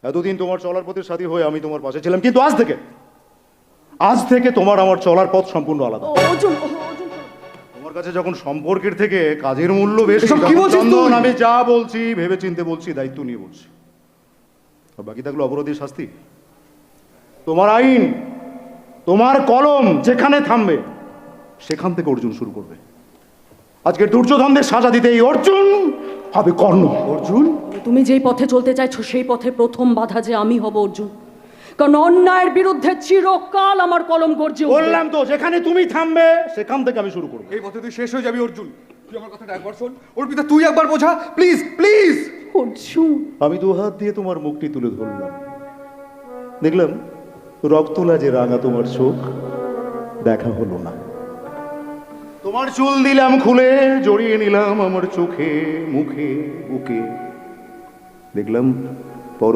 এতদিন তোমার চলার পথের সাথী হয়ে আমি তোমার পাশে ছিলাম, কিন্তু আজ থেকে তোমার আমার চলার পথ সম্পূর্ণ আলাদা। অর্জুন, তোমার কাছে যখন সম্পর্কের থেকে কাজের মূল্য বেশি, এসব কি বলছিস তুই? চন্দন, আমি যা বলছি ভেবে চিন্তে বলছি, দায়িত্ব নিয়ে বলছি। আর বাকি থাকলো অপরাধীর শাস্তি। তোমার আইন, তোমার কলম যেখানে থামবে সেখান থেকে অর্জুন শুরু করবে। আজকের দুর্যোধনদের সাজা দিতে এই অর্জুন হবে কর্ণ। অর্জুন, তুমি যেই পথে চলতে চাইছো সেই পথে প্রথম বাধা যে আমি হব অর্জুন, কারণ অন্যায়ের বিরুদ্ধে চিরকাল আমার কলম গর্জে উঠবে। বললাম তো যেখানে তুমি থামবে সেখান থেকে আমি শুরু করবো। এই পথে তুই শেষ হয়ে যাবি অর্জুন। তুই আমার কথাটা একবার শোন। অর্পিতা তুই একবার বোঝা, প্লিজ প্লিজ। অর্জুন, আমি দু হাত দিয়ে তোমার মুখটি তুলে ধরলাম, দেখলাম রক্তলা যে রাঙা তোমার চোখ, দেখা হলো না। তোমার চুল দিলাম খুলে, জড়িয়ে নিলাম আমার চোখে মুখে বুকে, দেখলাম পর